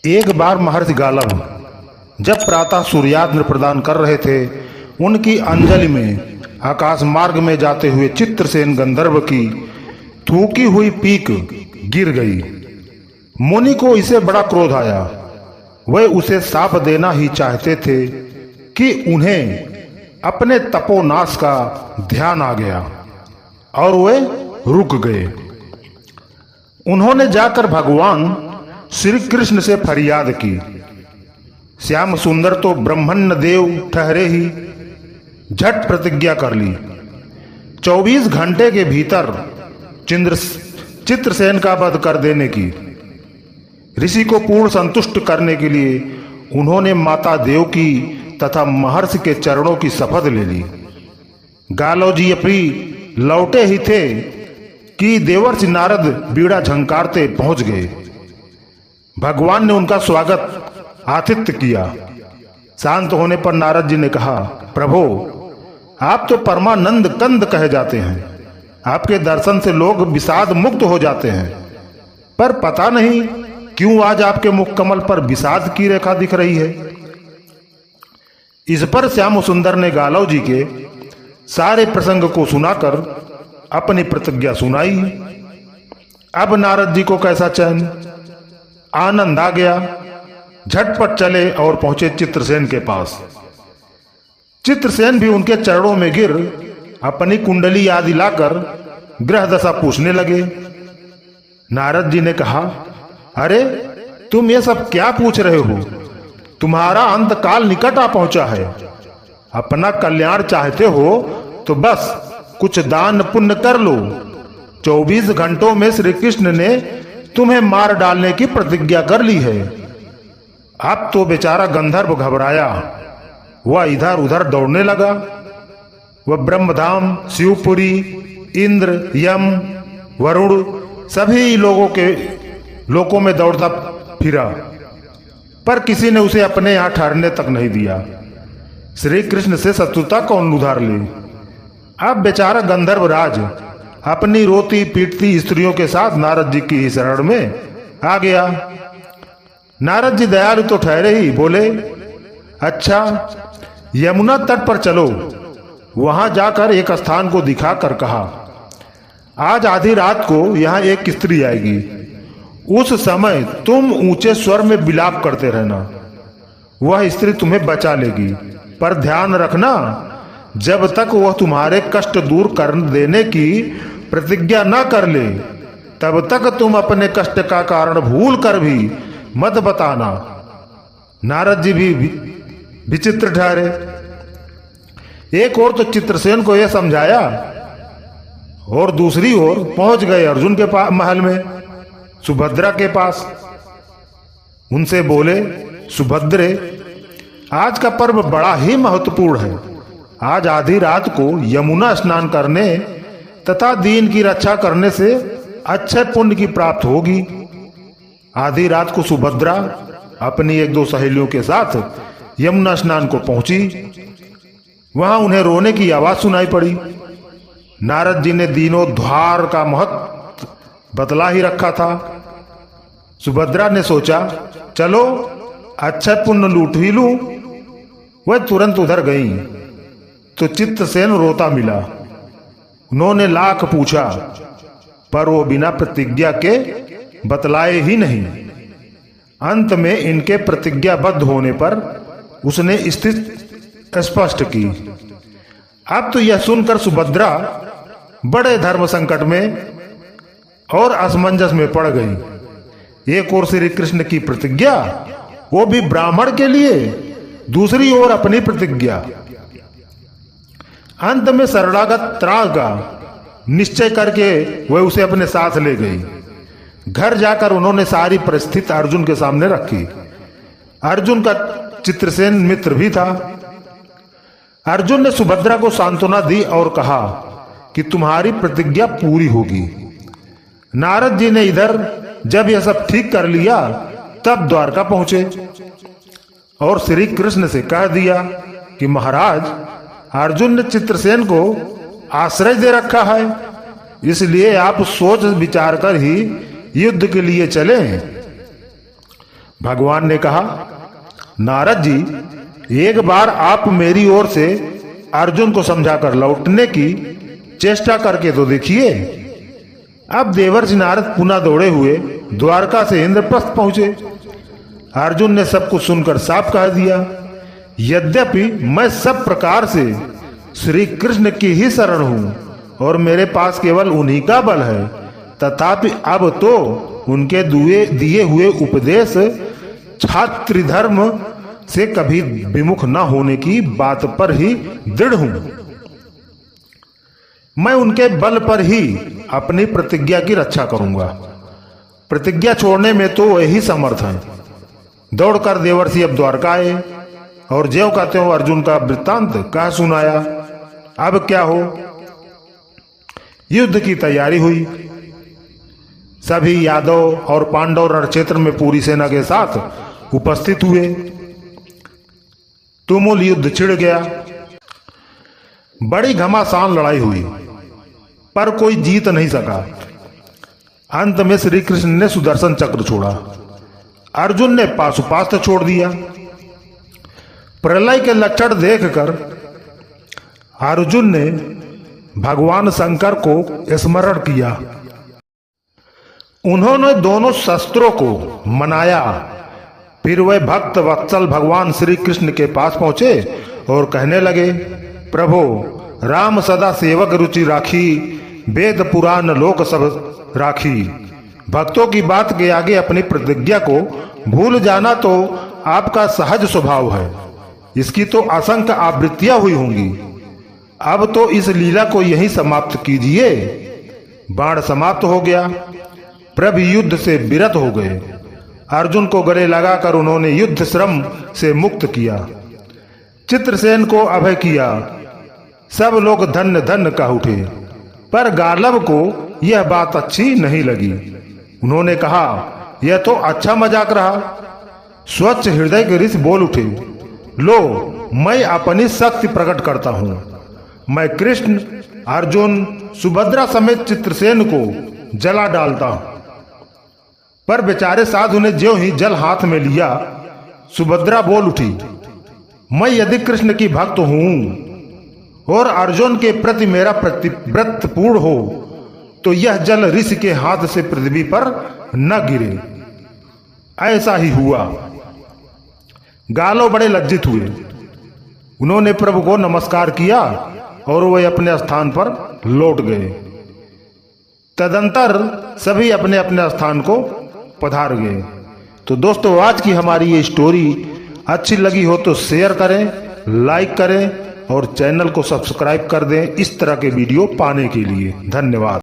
एक बार महर्षि गालव जब प्रातः सूर्याग्नि प्रदान कर रहे थे, उनकी अंजलि में आकाश मार्ग में जाते हुए चित्रसेन गंधर्व की थूकी हुई पीक गिर गई। मुनि को इसे बड़ा क्रोध आया। वे उसे शाप देना ही चाहते थे कि उन्हें अपने तपोनाश का ध्यान आ गया और वे रुक गए। उन्होंने जाकर भगवान श्री कृष्ण से फरियाद की। श्याम सुंदर तो ब्रह्मण्य देव ठहरे ही झट प्रतिज्ञा कर ली। 24 घंटे के भीतर चित्रसेन का वध कर देने की। ऋषि को पूर्ण संतुष्ट करने के लिए उन्होंने माता देव की तथा महर्षि के चरणों की शपथ ले ली। गालव जी अपनी लौटे ही थे कि देवर्षि नारद बीड़ा झंकारते पहुंच गए। भगवान ने उनका स्वागत आतिथ्य किया। शांत होने पर नारद जी ने कहा, प्रभो, आप तो परमानंद कंद कहे जाते हैं। आपके दर्शन से लोग विषाद मुक्त हो जाते हैं, पर पता नहीं क्यों आज आपके मुख कमल पर विषाद की रेखा दिख रही है। इस पर श्याम सुंदर ने गालव जी के सारे प्रसंग को सुनाकर अपनी प्रतिज्ञा सुनाई। अब नारद जी को कैसा चैन, आनंद आ गया। झटपट चले और पहुंचे चित्रसेन के पास। चित्रसेन भी उनके चरणों में गिर अपनी कुंडली आदि लाकर ग्रह दशा पूछने लगे। नारद जी ने कहा, अरे तुम ये सब क्या पूछ रहे हो? तुम्हारा अंत काल निकट आ पहुंचा है। अपना कल्याण चाहते हो तो बस कुछ दान पुण्य कर लो। 24 घंटों में श्री कृष्ण ने तुम्हें मार डालने की प्रतिज्ञा कर ली है। अब तो बेचारा गंधर्व घबराया। वह इधर उधर दौड़ने लगा। वह ब्रह्मधाम, शिवपुरी, इंद्र, यम, वरुण सभी लोकों में दौड़ता फिरा, पर किसी ने उसे अपने यहां ठहरने तक नहीं दिया। श्री कृष्ण से शत्रुता कौन उधार ले? अब बेचारा गंधर्व राज अपनी रोती पीटती स्त्रियों के साथ नारद जी की शरण में आ गया। नारद जी दयालु तो ठहरे ही, बोले, अच्छा यमुना तट पर चलो। वहां जाकर एक स्थान को दिखाकर कहा, आज आधी रात को यहां एक स्त्री आएगी। उस समय तुम ऊंचे स्वर में विलाप करते रहना। वह स्त्री तुम्हें बचा लेगी, पर ध्यान रखना, जब तक वह तुम्हारे कष्ट दूर कर देने की प्रतिज्ञा न कर ले, तब तक तुम अपने कष्ट का कारण भूल कर भी मत बताना। नारद जी भी विचित्र ठहरे। एक ओर तो चित्रसेन को यह समझाया और दूसरी ओर पहुंच गए अर्जुन के महल में, सुभद्रा के पास। उनसे बोले, सुभद्रे, आज का पर्व बड़ा ही महत्वपूर्ण है। आज आधी रात को यमुना स्नान करने तथा दीन की रक्षा करने से अच्छे पुण्य की प्राप्ति होगी। आधी रात को सुभद्रा अपनी एक दो सहेलियों के साथ यमुना स्नान को पहुंची। वहां उन्हें रोने की आवाज सुनाई पड़ी। नारद जी ने दीनोद्धार का महत्व बतला ही रखा था। सुभद्रा ने सोचा, चलो अच्छे पुण्य लूट ही लूं। वह तुरंत उधर गई तो चित्रसेन रोता मिला। उन्होंने लाख पूछा, पर वो बिना प्रतिज्ञा के बतलाए ही नहीं। अंत में इनके प्रतिज्ञाबद्ध होने पर उसने स्थिति स्पष्ट की। अब तो यह सुनकर सुभद्रा बड़े धर्म संकट में और असमंजस में पड़ गई। एक ओर श्री कृष्ण की प्रतिज्ञा, वो भी ब्राह्मण के लिए, दूसरी ओर अपनी प्रतिज्ञा। अंत में शरणागत त्राण का निश्चय करके वह उसे अपने साथ ले गई। घर जाकर उन्होंने सारी परिस्थिति अर्जुन के सामने रखी। अर्जुन का चित्रसेन मित्र भी था। अर्जुन ने सुभद्रा को सांत्वना दी और कहा कि तुम्हारी प्रतिज्ञा पूरी होगी। नारद जी ने इधर जब यह सब ठीक कर लिया, तब द्वारका पहुंचे और श्री कृष्ण से कह दिया कि महाराज, अर्जुन ने चित्रसेन को आश्रय दे रखा है, इसलिए आप सोच विचार कर ही युद्ध के लिए चले। भगवान ने कहा, नारद जी, एक बार आप मेरी ओर से अर्जुन को समझाकर लौटने की चेष्टा करके तो देखिए। अब देवर्षि नारद पुनः दौड़े हुए द्वारका से इंद्रप्रस्थ पहुंचे। अर्जुन ने सब कुछ सुनकर साफ कह दिया, यद्यपि मैं सब प्रकार से श्री कृष्ण की ही शरण हूं और मेरे पास केवल उन्हीं का बल है, तथापि अब तो उनके दिए हुए उपदेश छात्र धर्म से कभी विमुख न होने की बात पर ही दृढ़ हूं। मैं उनके बल पर ही अपनी प्रतिज्ञा की रक्षा करूंगा। प्रतिज्ञा छोड़ने में तो वही समर्थ है। दौड़कर देवर्षि अब द्वारका आए और ज्यों का त्यों अर्जुन का वृत्तांत कह सुनाया। अब क्या हो, युद्ध की तैयारी हुई। सभी यादव और पांडव रणक्षेत्र में पूरी सेना के साथ उपस्थित हुए। तुमुल युद्ध छिड़ गया। बड़ी घमासान लड़ाई हुई, पर कोई जीत नहीं सका। अंत में श्री कृष्ण ने सुदर्शन चक्र छोड़ा, अर्जुन ने पाशुपास्त्र छोड़ दिया। प्रलय के लक्षण देखकर अर्जुन ने भगवान शंकर को स्मरण किया। उन्होंने दोनों शस्त्रों को मनाया। फिर वह भक्त वत्सल भगवान श्री कृष्ण के पास पहुंचे और कहने लगे, प्रभु, राम सदा सेवक रुचि राखी, वेद पुराण लोक सब राखी। भक्तों की बात के आगे अपनी प्रतिज्ञा को भूल जाना तो आपका सहज स्वभाव है। इसकी तो असंख्य आवृत्तियां हुई होंगी। अब तो इस लीला को यहीं समाप्त कीजिए। बाण समाप्त हो गया। प्रभु युद्ध से विरत हो गए। अर्जुन को गले लगाकर उन्होंने युद्ध श्रम से मुक्त किया। चित्रसेन को अभय किया। सब लोग धन्य धन्य कह उठे, पर गालव को यह बात अच्छी नहीं लगी। उन्होंने कहा, यह तो अच्छा मजाक रहा। स्वच्छ हृदय के ऋषि बोल उठे, लो, मैं अपनी शक्ति प्रकट करता हूं। मैं कृष्ण, अर्जुन, सुभद्रा समेत चित्रसेन को जला डालता हूं। पर बेचारे साधु ने ज्यों ही जल हाथ में लिया, सुभद्रा बोल उठी, मैं यदि कृष्ण की भक्त हूं और अर्जुन के प्रति मेरा प्रतिव्रत पूर्ण हो तो यह जल ऋषि के हाथ से पृथ्वी पर न गिरे। ऐसा ही हुआ। गालो बड़े लज्जित हुए। उन्होंने प्रभु को नमस्कार किया और वे अपने स्थान पर लौट गए। तदंतर सभी अपने अपने स्थान को पधार गए। तो दोस्तों, आज की हमारी ये स्टोरी अच्छी लगी हो तो शेयर करें, लाइक करें और चैनल को सब्सक्राइब कर दें इस तरह के वीडियो पाने के लिए। धन्यवाद।